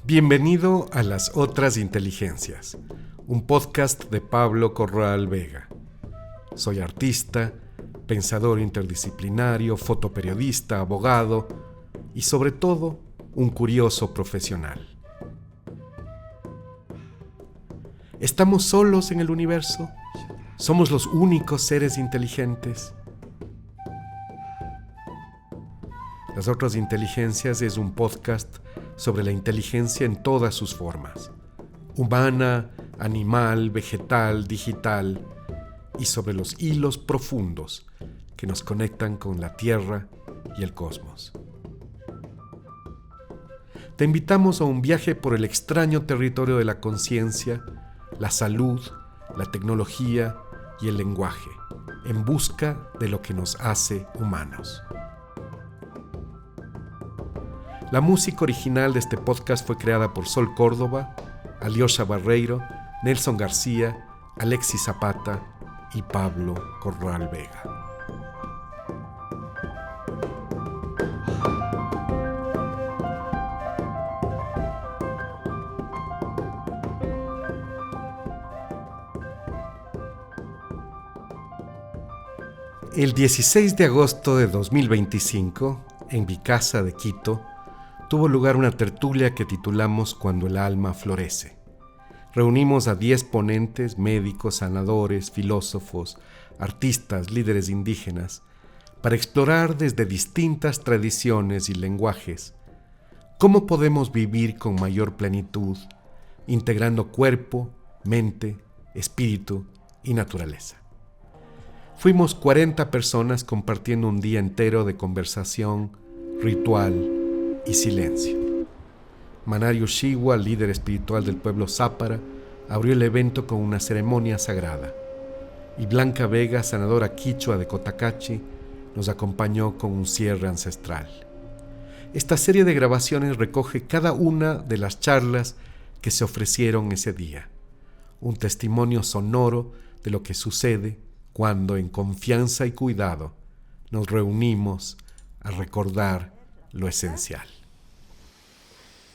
Bienvenido a Las Otras Inteligencias, un podcast de Pablo Corral Vega. Soy artista, pensador interdisciplinario, fotoperiodista, abogado y sobre todo un curioso profesional. ¿Estamos solos en el universo? ¿Somos los únicos seres inteligentes? Las Otras Inteligencias es un podcast sobre la inteligencia en todas sus formas, humana, animal, vegetal, digital, y sobre los hilos profundos que nos conectan con la Tierra y el cosmos. Te invitamos a un viaje por el extraño territorio de la conciencia, la salud, la tecnología y el lenguaje, en busca de lo que nos hace humanos. La música original de este podcast fue creada por Sol Córdoba, Alyosha Barreiro, Nelson García, Alexis Zapata y Pablo Corral Vega. El 16 de agosto de 2025, en mi casa de Quito, tuvo lugar una tertulia que titulamos Cuando el alma florece. Reunimos a 10 ponentes, médicos, sanadores, filósofos, artistas, líderes indígenas, para explorar desde distintas tradiciones y lenguajes cómo podemos vivir con mayor plenitud, integrando cuerpo, mente, espíritu y naturaleza. Fuimos 40 personas compartiendo un día entero de conversación, ritual y silencio. Manario Shiwa, líder espiritual del pueblo Zápara, abrió el evento con una ceremonia sagrada. Y Blanca Vega, sanadora quichua de Cotacachi, nos acompañó con un cierre ancestral. Esta serie de grabaciones recoge cada una de las charlas que se ofrecieron ese día. Un testimonio sonoro de lo que sucede cuando en confianza y cuidado nos reunimos a recordar lo esencial.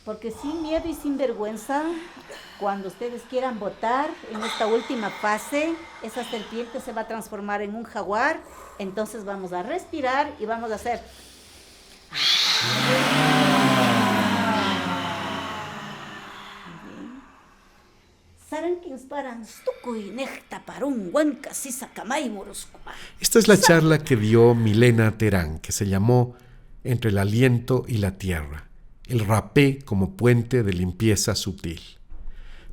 Porque sin miedo y sin vergüenza, cuando ustedes quieran votar en esta última fase, esa serpiente se va a transformar en un jaguar. Entonces vamos a respirar y vamos a hacer. Esta es la charla que dio Milena Terán, que se llamó Entre el aliento y la tierra, el rapé como puente de limpieza sutil.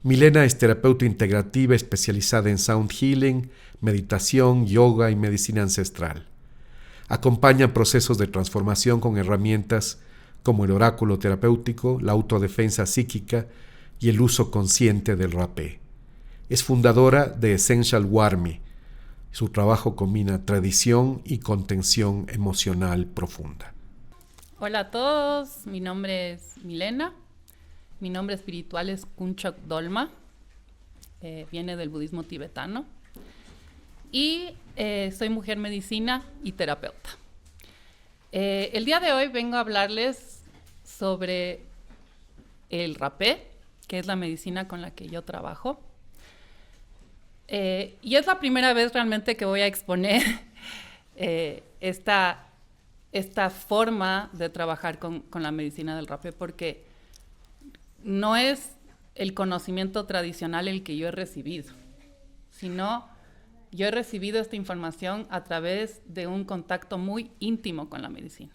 Milena es terapeuta integrativa especializada en sound healing, meditación, yoga y medicina ancestral. Acompaña procesos de transformación con herramientas como el oráculo terapéutico, la autodefensa psíquica y el uso consciente del rapé. Es fundadora de Essential Warmi. Su trabajo combina tradición y contención emocional profunda. Hola a todos, mi nombre es Milena, mi nombre espiritual es Kunchok Dolma, viene del budismo tibetano y soy mujer medicina y terapeuta. El día de hoy vengo a hablarles sobre el rapé, que es la medicina con la que yo trabajo. Y es la primera vez realmente que voy a exponer esta forma de trabajar con la medicina del rapé, porque no es el conocimiento tradicional el que yo he recibido, sino yo he recibido esta información a través de un contacto muy íntimo con la medicina,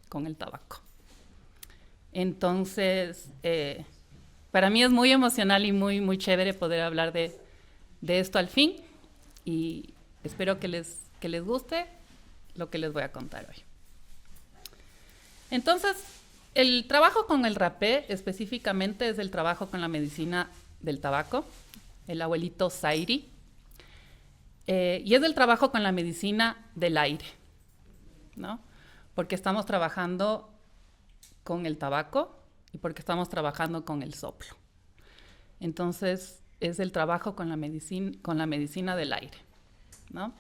con el tabaco. Entonces, para mí es muy emocional y muy, muy chévere poder hablar de esto al fin, y espero que les guste lo que les voy a contar hoy. Entonces, el trabajo con el rapé específicamente es el trabajo con la medicina del tabaco, el abuelito Zairi, y es el trabajo con la medicina del aire, ¿no? Porque estamos trabajando con el tabaco y porque estamos trabajando con el soplo. Entonces, es el trabajo con la medicina del aire, ¿no?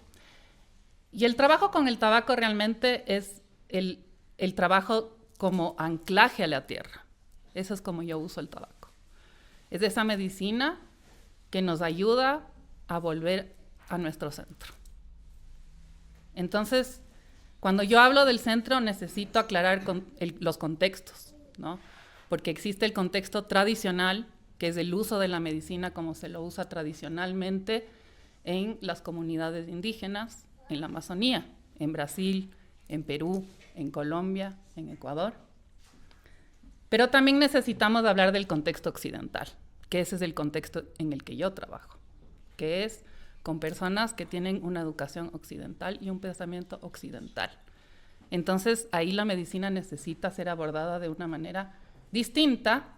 Y el trabajo con el tabaco realmente es el trabajo como anclaje a la tierra, Eso es como yo uso el tabaco. Es esa medicina que nos ayuda a volver a nuestro centro. Entonces, cuando yo hablo del centro, necesito aclarar los contextos, ¿no? Porque existe el contexto tradicional, que es el uso de la medicina como se lo usa tradicionalmente en las comunidades indígenas, en la Amazonía, en Brasil, en Perú, en Colombia, en Ecuador. Pero también necesitamos hablar del contexto occidental, que ese es el contexto en el que yo trabajo, que es con personas que tienen una educación occidental y un pensamiento occidental. Entonces, ahí la medicina necesita ser abordada de una manera distinta,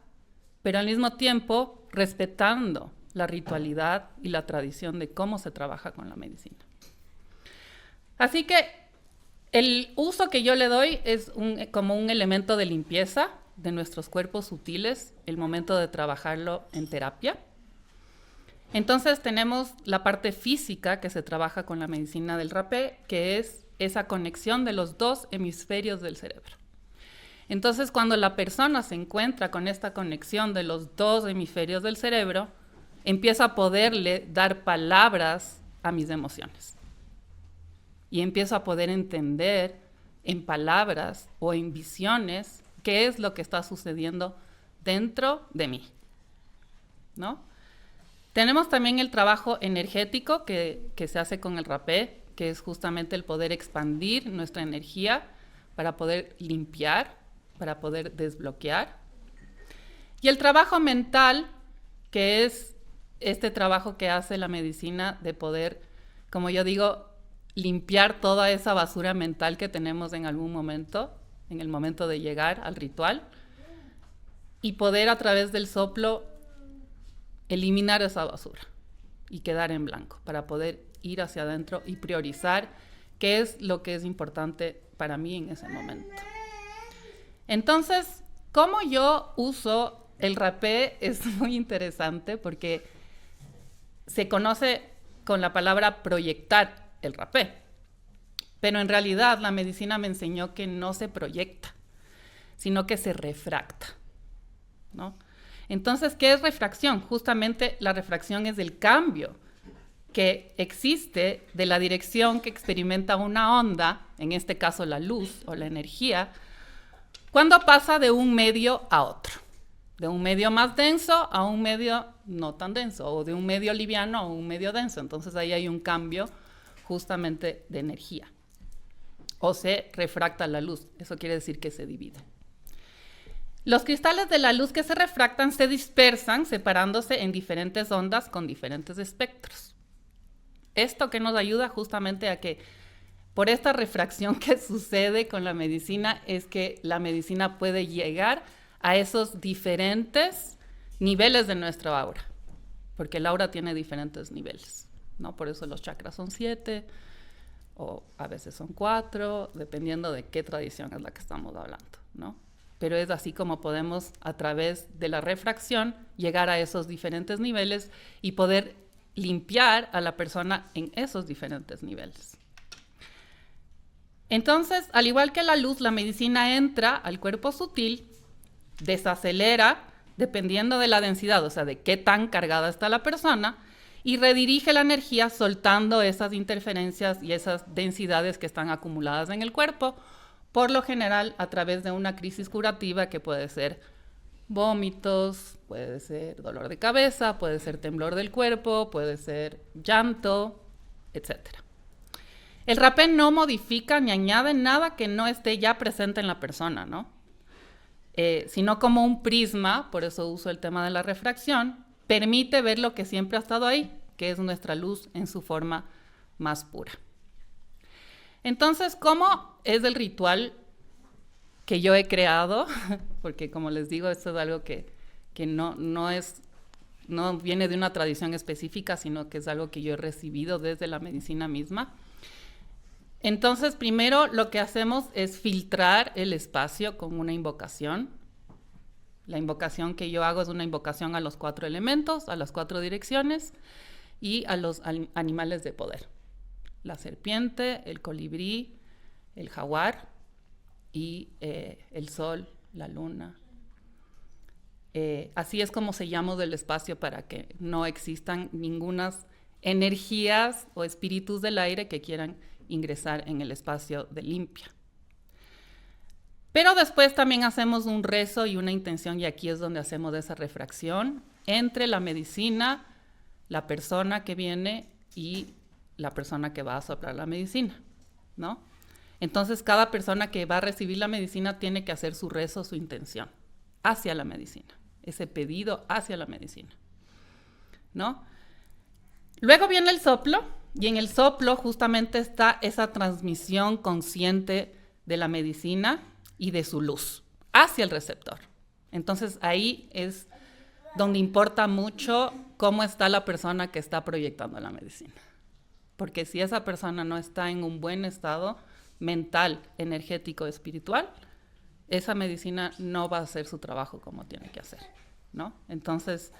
pero al mismo tiempo respetando la ritualidad y la tradición de cómo se trabaja con la medicina. Así que el uso que yo le doy es como un elemento de limpieza de nuestros cuerpos sutiles, el momento de trabajarlo en terapia. Entonces tenemos la parte física que se trabaja con la medicina del rapé, que es esa conexión de los dos hemisferios del cerebro. Entonces, cuando la persona se encuentra con esta conexión de los dos hemisferios del cerebro, empieza a poderle dar palabras a mis emociones. Y empiezo a poder entender en palabras o en visiones qué es lo que está sucediendo dentro de mí, ¿no? Tenemos también el trabajo energético que se hace con el rapé, que es justamente el poder expandir nuestra energía para poder limpiar, para poder desbloquear. Y el trabajo mental, que es este trabajo que hace la medicina de poder, como yo digo, limpiar toda esa basura mental que tenemos en algún momento, en el momento de llegar al ritual, y poder a través del soplo eliminar esa basura y quedar en blanco para poder ir hacia adentro y priorizar qué es lo que es importante para mí en ese momento. Entonces, cómo yo uso el rapé es muy interesante porque se conoce con la palabra proyectar el rapé, pero en realidad la medicina me enseñó que no se proyecta, sino que se refracta, ¿no? Entonces, ¿qué es refracción? Justamente la refracción es el cambio que existe de la dirección que experimenta una onda, en este caso la luz o la energía, cuando pasa de un medio a otro, de un medio más denso a un medio no tan denso, o de un medio liviano a un medio denso. Entonces ahí hay un cambio justamente de energía. O se refracta la luz, eso quiere decir que se divide. Los cristales de la luz que se refractan se dispersan separándose en diferentes ondas con diferentes espectros. Esto que nos ayuda justamente a que por esta refracción que sucede con la medicina es que la medicina puede llegar a esos diferentes niveles de nuestra aura, porque el aura tiene diferentes niveles, ¿no? Por eso los chakras son 7 o a veces son 4, dependiendo de qué tradición es la que estamos hablando, ¿no? Pero es así como podemos, a través de la refracción, llegar a esos diferentes niveles y poder limpiar a la persona en esos diferentes niveles. Entonces, al igual que la luz, la medicina entra al cuerpo sutil, desacelera, dependiendo de la densidad, o sea, de qué tan cargada está la persona, y redirige la energía soltando esas interferencias y esas densidades que están acumuladas en el cuerpo, por lo general a través de una crisis curativa que puede ser vómitos, puede ser dolor de cabeza, puede ser temblor del cuerpo, puede ser llanto, etc. El rapé no modifica ni añade nada que no esté ya presente en la persona, ¿no? Sino como un prisma, por eso uso el tema de la refracción, permite ver lo que siempre ha estado ahí, que es nuestra luz en su forma más pura. Entonces, ¿cómo es el ritual que yo he creado? Porque como les digo, esto es algo que no viene de una tradición específica, sino que es algo que yo he recibido desde la medicina misma. Entonces, primero lo que hacemos es filtrar el espacio con una invocación. La invocación que yo hago es una invocación a los 4 elementos, a las 4 direcciones y a los animales de poder. La serpiente, el colibrí, el jaguar y el sol, la luna, Así es como sellamos el espacio para que no existan ningunas energías o espíritus del aire que quieran ingresar en el espacio de limpia. Pero después también hacemos un rezo y una intención, y aquí es donde hacemos esa refracción entre la medicina, la persona que viene y la persona que va a soplar la medicina, ¿no? Entonces, cada persona que va a recibir la medicina tiene que hacer su rezo, su intención hacia la medicina, ese pedido hacia la medicina, ¿no? Luego viene el soplo, y en el soplo justamente está esa transmisión consciente de la medicina y de su luz hacia el receptor. Entonces, ahí es donde importa mucho cómo está la persona que está proyectando la medicina. Porque si esa persona no está en un buen estado mental, energético, espiritual, esa medicina no va a hacer su trabajo como tiene que hacer, ¿no? Entonces,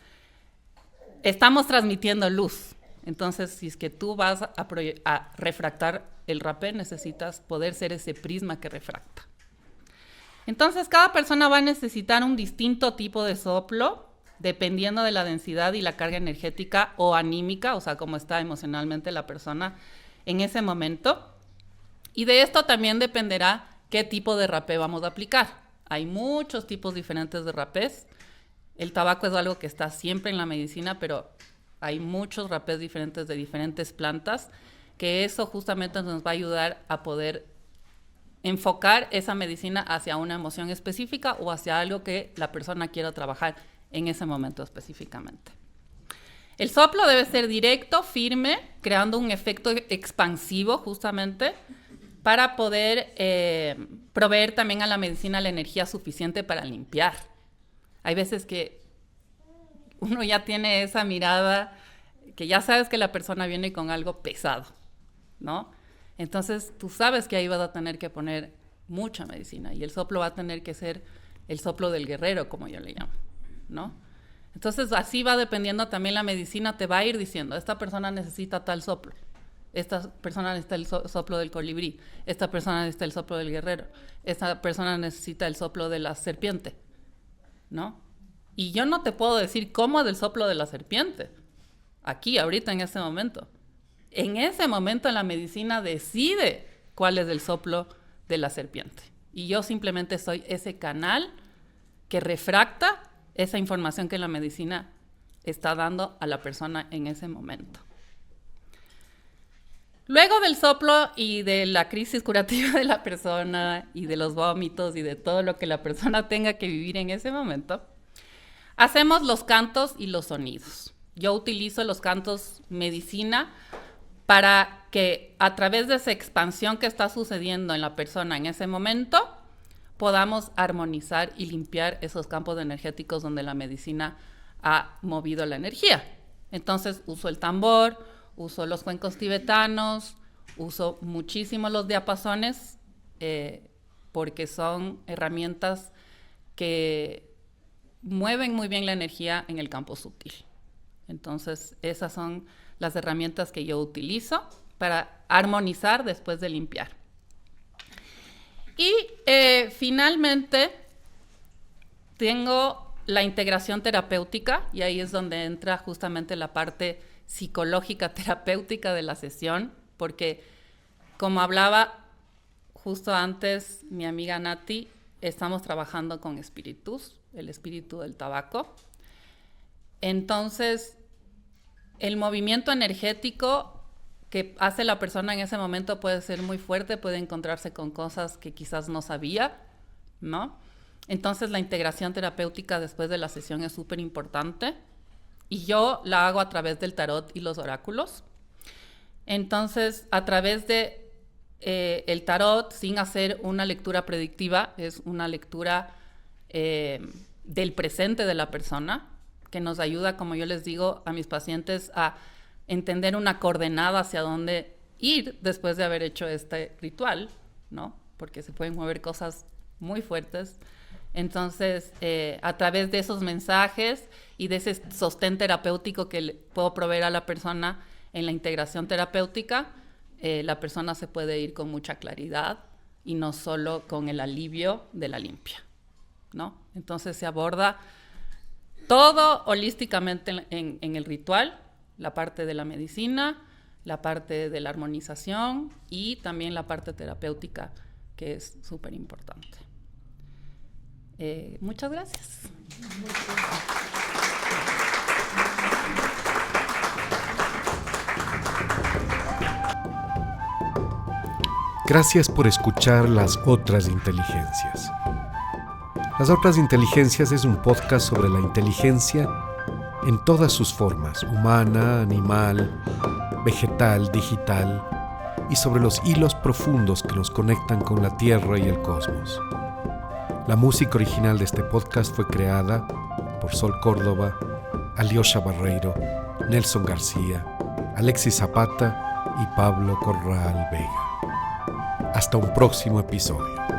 estamos transmitiendo luz. Entonces, si es que tú vas a refractar el rapé, necesitas poder ser ese prisma que refracta. Entonces, cada persona va a necesitar un distinto tipo de soplo, dependiendo de la densidad y la carga energética o anímica, o sea, cómo está emocionalmente la persona en ese momento. Y de esto también dependerá qué tipo de rapé vamos a aplicar. Hay muchos tipos diferentes de rapés. El tabaco es algo que está siempre en la medicina, pero hay muchos rapés diferentes de diferentes plantas, que eso justamente nos va a ayudar a poder enfocar esa medicina hacia una emoción específica o hacia algo que la persona quiera trabajar en ese momento específicamente. El soplo debe ser directo, firme, creando un efecto expansivo justamente para poder proveer también a la medicina la energía suficiente para limpiar. Hay veces que uno ya tiene esa mirada que ya sabes que la persona viene con algo pesado, ¿no? Entonces tú sabes que ahí vas a tener que poner mucha medicina y el soplo va a tener que ser el soplo del guerrero, como yo le llamo, ¿no? Entonces así va dependiendo también la medicina, te va a ir diciendo, esta persona necesita tal soplo, esta persona necesita el soplo del colibrí, esta persona necesita el soplo del guerrero, esta persona necesita el soplo de la serpiente, ¿no? Y yo no te puedo decir cómo es el soplo de la serpiente, aquí, ahorita, en este momento. En ese momento la medicina decide cuál es el soplo de la serpiente. Y yo simplemente soy ese canal que refracta esa información que la medicina está dando a la persona en ese momento. Luego del soplo y de la crisis curativa de la persona y de los vómitos y de todo lo que la persona tenga que vivir en ese momento, hacemos los cantos y los sonidos. Yo utilizo los cantos medicina para que a través de esa expansión que está sucediendo en la persona en ese momento, podamos armonizar y limpiar esos campos energéticos donde la medicina ha movido la energía. Entonces uso el tambor, uso los cuencos tibetanos, uso muchísimo los diapasones, porque son herramientas que mueven muy bien la energía en el campo sutil. Entonces, esas son las herramientas que yo utilizo para armonizar después de limpiar. Y finalmente, tengo la integración terapéutica, y ahí es donde entra justamente la parte psicológica terapéutica de la sesión, porque como hablaba justo antes mi amiga Nati, estamos trabajando con espíritus, el espíritu del tabaco. Entonces, el movimiento energético que hace la persona en ese momento puede ser muy fuerte, puede encontrarse con cosas que quizás no sabía, ¿no? Entonces, la integración terapéutica después de la sesión es súper importante y yo la hago a través del tarot y los oráculos. Entonces, a través de el tarot, sin hacer una lectura predictiva, es una lectura del presente de la persona, que nos ayuda, como yo les digo a mis pacientes, a entender una coordenada hacia dónde ir después de haber hecho este ritual, ¿no? Porque se pueden mover cosas muy fuertes. Entonces, a través de esos mensajes y de ese sostén terapéutico que le puedo proveer a la persona en la integración terapéutica, la persona se puede ir con mucha claridad y no solo con el alivio de la limpia, ¿no? Entonces se aborda Todo holísticamente en el ritual, la parte de la medicina, la parte de la armonización y también la parte terapéutica, que es súper importante. Muchas gracias. Gracias por escuchar Las Otras Inteligencias. Las Otras Inteligencias es un podcast sobre la inteligencia en todas sus formas, humana, animal, vegetal, digital, y sobre los hilos profundos que nos conectan con la Tierra y el cosmos. La música original de este podcast fue creada por Sol Córdoba, Alyosha Barreiro, Nelson García, Alexis Zapata y Pablo Corral Vega. Hasta un próximo episodio.